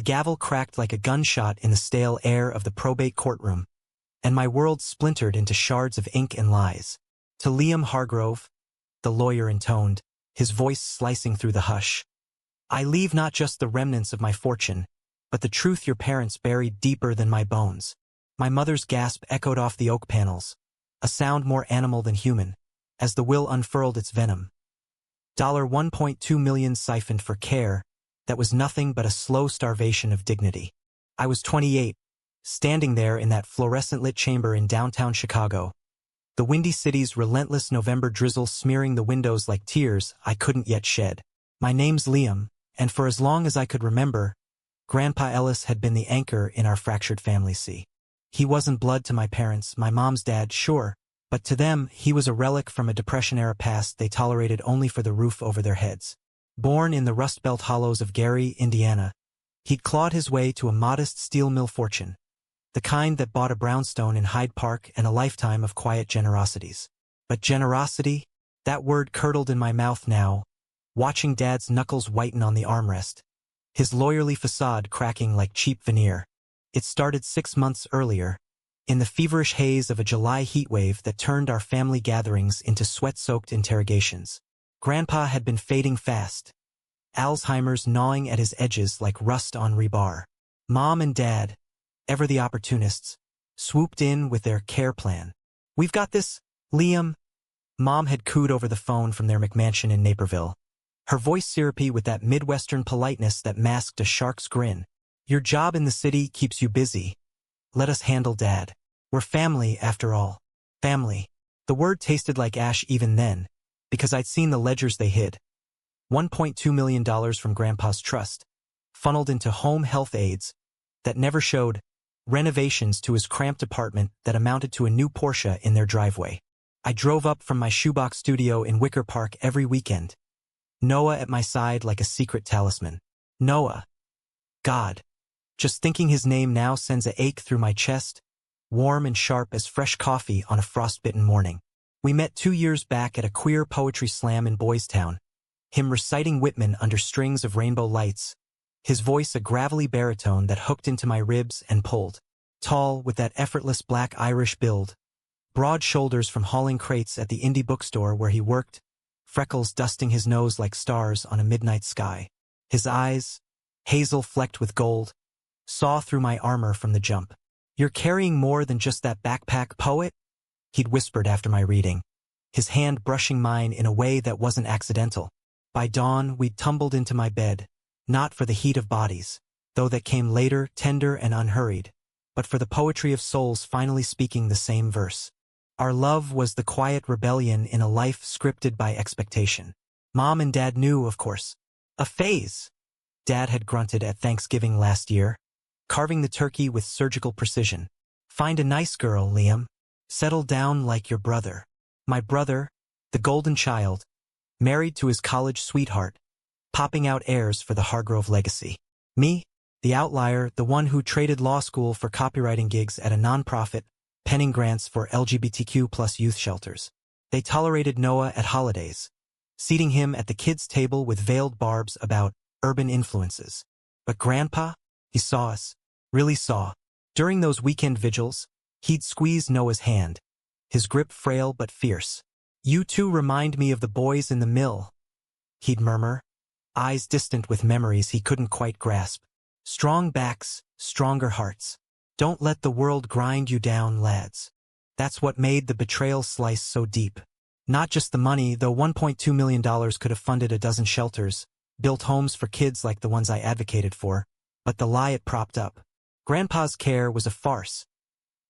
The gavel cracked like a gunshot in the stale air of the probate courtroom, and my world splintered into shards of ink and lies. To Liam Hargrove, the lawyer intoned, his voice slicing through the hush, I leave not just the remnants of my fortune, but the truth your parents buried deeper than my bones. My mother's gasp echoed off the oak panels, a sound more animal than human, as the will unfurled its venom. $1.2 million siphoned for care that was nothing but a slow starvation of dignity. I was 28, standing there in that fluorescent-lit chamber in downtown Chicago, the windy city's relentless November drizzle smearing the windows like tears I couldn't yet shed. My name's Liam, and for as long as I could remember, Grandpa Ellis had been the anchor in our fractured family sea. He wasn't blood to my parents, my mom's dad, sure, but to them he was a relic from a Depression-era past they tolerated only for the roof over their heads. Born in the Rust Belt hollows of Gary, Indiana, he'd clawed his way to a modest steel mill fortune, the kind that bought a brownstone in Hyde Park and a lifetime of quiet generosities. But generosity? That word curdled in my mouth now, watching Dad's knuckles whiten on the armrest, his lawyerly facade cracking like cheap veneer. It started 6 months earlier, in the feverish haze of a July heatwave that turned our family gatherings into sweat-soaked interrogations. Grandpa had been fading fast, Alzheimer's gnawing at his edges like rust on rebar. Mom and Dad, ever the opportunists, swooped in with their care plan. We've got this, Liam. Mom had cooed over the phone from their McMansion in Naperville, her voice syrupy with that Midwestern politeness that masked a shark's grin. Your job in the city keeps you busy. Let us handle Dad. We're family, after all. Family. The word tasted like ash even then, because I'd seen the ledgers they hid. $1.2 million from Grandpa's trust, funneled into home health aides that never showed, renovations to his cramped apartment that amounted to a new Porsche in their driveway. I drove up from my shoebox studio in Wicker Park every weekend, Noah at my side like a secret talisman. Noah. God. Just thinking his name now sends an ache through my chest, warm and sharp as fresh coffee on a frostbitten morning. We met 2 years back at a queer poetry slam in Boys Town, him reciting Whitman under strings of rainbow lights, his voice a gravelly baritone that hooked into my ribs and pulled. Tall, with that effortless black Irish build, broad shoulders from hauling crates at the indie bookstore where he worked, freckles dusting his nose like stars on a midnight sky. His eyes, hazel flecked with gold, saw through my armor from the jump. You're carrying more than just that backpack, poet? He'd whispered after my reading, his hand brushing mine in a way that wasn't accidental. By dawn, we'd tumbled into my bed, not for the heat of bodies, though that came later, tender and unhurried, but for the poetry of souls finally speaking the same verse. Our love was the quiet rebellion in a life scripted by expectation. Mom and Dad knew, of course. A phase, Dad had grunted at Thanksgiving last year, carving the turkey with surgical precision. Find a nice girl, Liam. Settle down like your brother. My brother, the golden child, married to his college sweetheart, popping out heirs for the Hargrove legacy. Me, the outlier, the one who traded law school for copywriting gigs at a nonprofit, penning grants for LGBTQ plus youth shelters. They tolerated Noah at holidays, seating him at the kids' table with veiled barbs about urban influences. But Grandpa, he saw us, really saw. During those weekend vigils, he'd squeeze Noah's hand, his grip frail but fierce. You two remind me of the boys in the mill, he'd murmur, eyes distant with memories he couldn't quite grasp. Strong backs, stronger hearts. Don't let the world grind you down, lads. That's what made the betrayal slice so deep. Not just the money, though $1.2 million could have funded a dozen shelters, built homes for kids like the ones I advocated for, but the lie it propped up. Grandpa's care was a farce.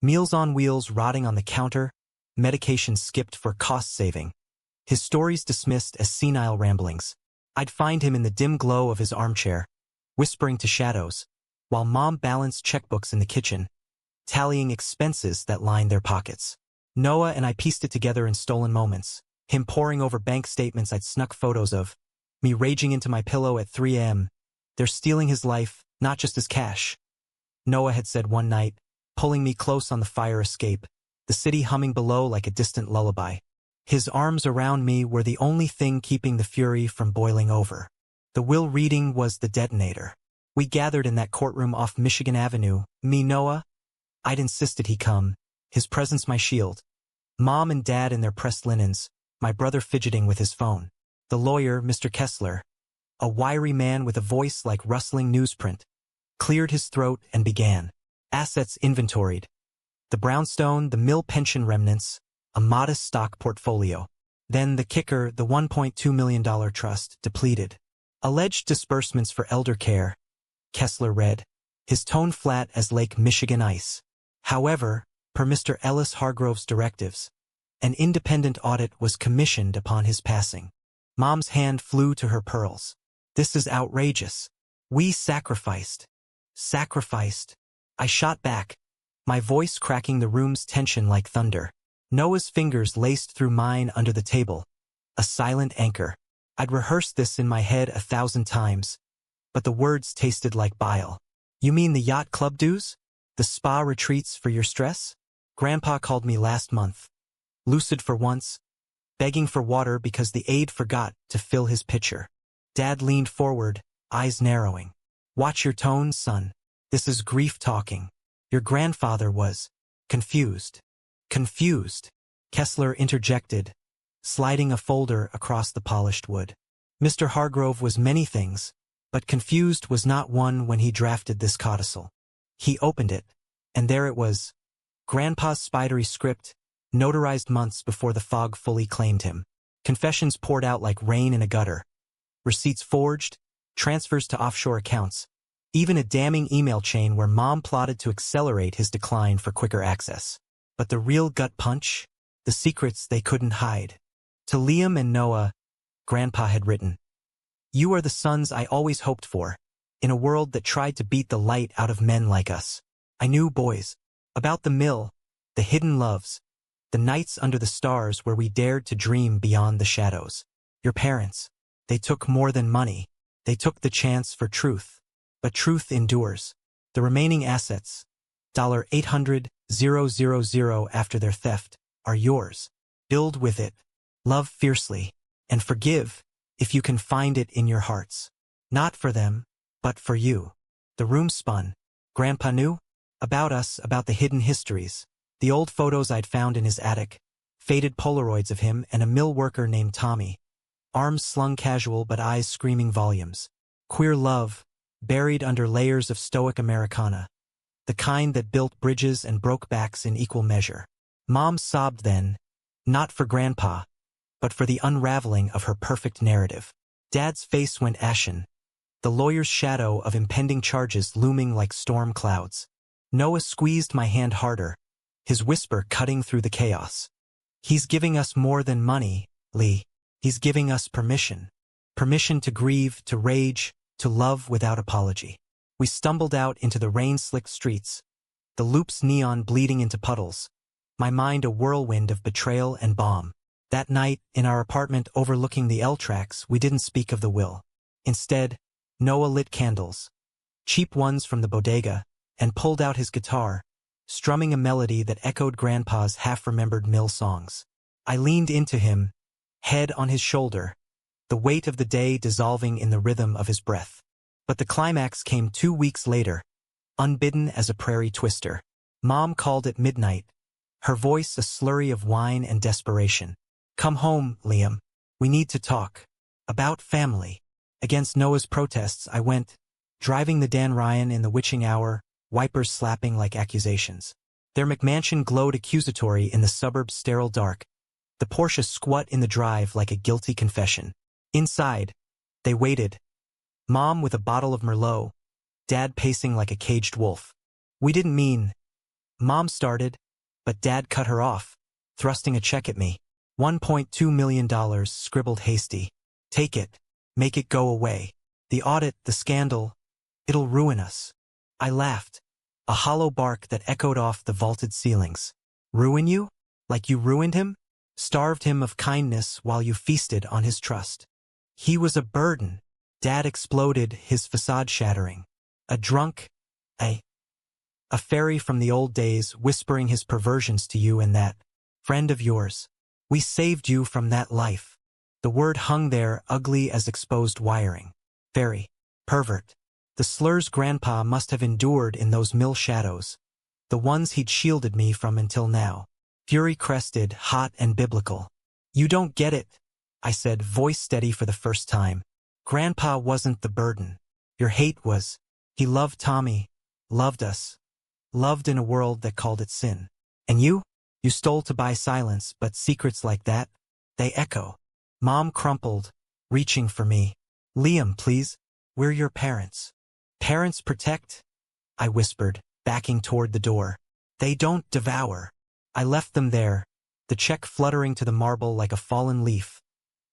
Meals on wheels rotting on the counter, medication skipped for cost saving. His stories dismissed as senile ramblings. I'd find him in the dim glow of his armchair, whispering to shadows, while Mom balanced checkbooks in the kitchen, tallying expenses that lined their pockets. Noah and I pieced it together in stolen moments, him poring over bank statements I'd snuck photos of, me raging into my pillow at 3 a.m. They're stealing his life, not just his cash. Noah had said one night, pulling me close on the fire escape, the city humming below like a distant lullaby. His arms around me were the only thing keeping the fury from boiling over. The will reading was the detonator. We gathered in that courtroom off Michigan Avenue. Me, Noah. I'd insisted he come. His presence my shield. Mom and Dad in their pressed linens, my brother fidgeting with his phone. The lawyer, Mr. Kessler, a wiry man with a voice like rustling newsprint, cleared his throat and began. Assets inventoried. The brownstone, the mill pension remnants, a modest stock portfolio. Then the kicker, the $1.2 million trust, depleted. Alleged disbursements for elder care, Kessler read, his tone flat as Lake Michigan ice. However, per Mr. Ellis Hargrove's directives, an independent audit was commissioned upon his passing. Mom's hand flew to her pearls. This is outrageous. We sacrificed. Sacrificed. I shot back, my voice cracking the room's tension like thunder. Noah's fingers laced through mine under the table. A silent anchor. I'd rehearsed this in my head 1,000 times, but the words tasted like bile. You mean the yacht club dues? The spa retreats for your stress? Grandpa called me last month. Lucid for once, begging for water because the aide forgot to fill his pitcher. Dad leaned forward, eyes narrowing. Watch your tone, son. This is grief talking. Your grandfather was confused. Confused, Kessler interjected, sliding a folder across the polished wood. Mr. Hargrove was many things, but confused was not one when he drafted this codicil. He opened it, and there it was. Grandpa's spidery script, notarized months before the fog fully claimed him. Confessions poured out like rain in a gutter. Receipts forged, transfers to offshore accounts, even a damning email chain where Mom plotted to accelerate his decline for quicker access. But the real gut punch? The secrets they couldn't hide. To Liam and Noah, Grandpa had written, "You are the sons I always hoped for, in a world that tried to beat the light out of men like us. I knew, boys, about the mill, the hidden loves, the nights under the stars where we dared to dream beyond the shadows. Your parents, they took more than money. They took the chance for truth. But truth endures. The remaining assets, $800,000 after their theft, are yours. Build with it, love fiercely, and forgive if you can find it in your hearts. Not for them, but for you." The room spun. Grandpa knew? About us, about the hidden histories. The old photos I'd found in his attic, faded Polaroids of him and a mill worker named Tommy. Arms slung casual but eyes screaming volumes. Queer love, buried under layers of stoic Americana. The kind that built bridges and broke backs in equal measure. Mom sobbed then, not for Grandpa, but for the unraveling of her perfect narrative. Dad's face went ashen, the lawyer's shadow of impending charges looming like storm clouds. Noah squeezed my hand harder, his whisper cutting through the chaos. He's giving us more than money, Lee. He's giving us permission. Permission to grieve, to rage, to love without apology. We stumbled out into the rain-slicked streets, the loop's neon bleeding into puddles, my mind a whirlwind of betrayal and bomb. That night, in our apartment overlooking the L tracks, we didn't speak of the will. Instead, Noah lit candles, cheap ones from the bodega, and pulled out his guitar, strumming a melody that echoed Grandpa's half-remembered mill songs. I leaned into him, head on his shoulder, the weight of the day dissolving in the rhythm of his breath. But the climax came 2 weeks later, unbidden as a prairie twister. Mom called at midnight, her voice a slurry of wine and desperation. "Come home, Liam. We need to talk. About family." Against Noah's protests, I went, driving the Dan Ryan in the witching hour, wipers slapping like accusations. Their McMansion glowed accusatory in the suburb's sterile dark, the Porsche squat in the drive like a guilty confession. Inside, they waited, Mom with a bottle of Merlot, Dad pacing like a caged wolf. "We didn't mean..." Mom started, but Dad cut her off, thrusting a check at me. $1.2 million, scribbled hasty. "Take it. Make it go away. The audit, the scandal, it'll ruin us." I laughed, a hollow bark that echoed off the vaulted ceilings. "Ruin you? Like you ruined him? Starved him of kindness while you feasted on his trust. He was a burden." Dad exploded, his facade shattering. "A drunk, a fairy from the old days whispering his perversions to you and that friend of yours. We saved you from that life." The word hung there, ugly as exposed wiring. Fairy. Pervert. The slurs Grandpa must have endured in those mill shadows, the ones he'd shielded me from until now. Fury crested, hot and biblical. "You don't get it," I said, voice steady for the first time. "Grandpa wasn't the burden. Your hate was. He loved Tommy, loved us, loved in a world that called it sin. And you? You stole to buy silence, but secrets like that, they echo." Mom crumpled, reaching for me. "Liam, please. We're your parents." "Parents protect," I whispered, backing toward the door. "They don't devour." I left them there, the check fluttering to the marble like a fallen leaf,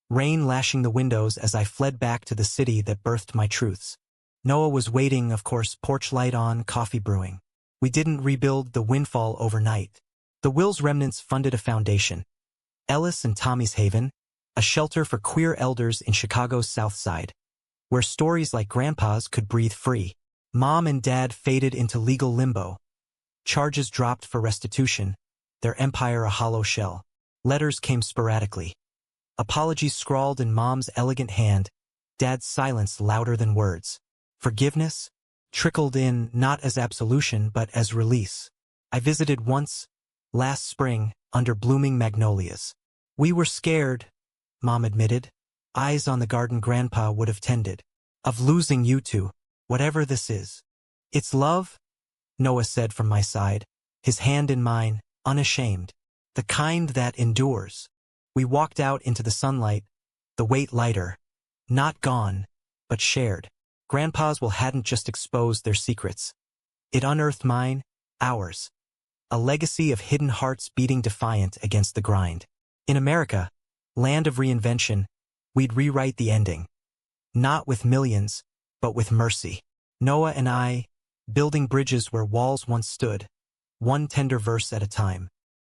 rain lashing the windows as I fled back to the city that birthed my truths. Noah was waiting, of course, porch light on, coffee brewing. We didn't rebuild the windfall overnight. The Will's remnants funded a foundation, Ellis and Tommy's Haven, a shelter for queer elders in Chicago's South Side, where stories like Grandpa's could breathe free. Mom and Dad faded into legal limbo. Charges dropped for restitution, their empire a hollow shell. Letters came sporadically. Apologies scrawled in Mom's elegant hand, Dad's silence louder than words. Forgiveness trickled in not as absolution but as release. I visited once, last spring, under blooming magnolias. "We were scared," Mom admitted, eyes on the garden Grandpa would have tended, "of losing you two, whatever this is." "It's love," Noah said from my side, his hand in mine, unashamed. "The kind that endures." We walked out into the sunlight, the weight lighter, not gone, but shared. Grandpa's will hadn't just exposed their secrets. It unearthed mine, ours. A legacy of hidden hearts beating defiant against the grind. In America, land of reinvention, we'd rewrite the ending. Not with millions, but with mercy. Noah and I, building bridges where walls once stood, one tender verse at a time.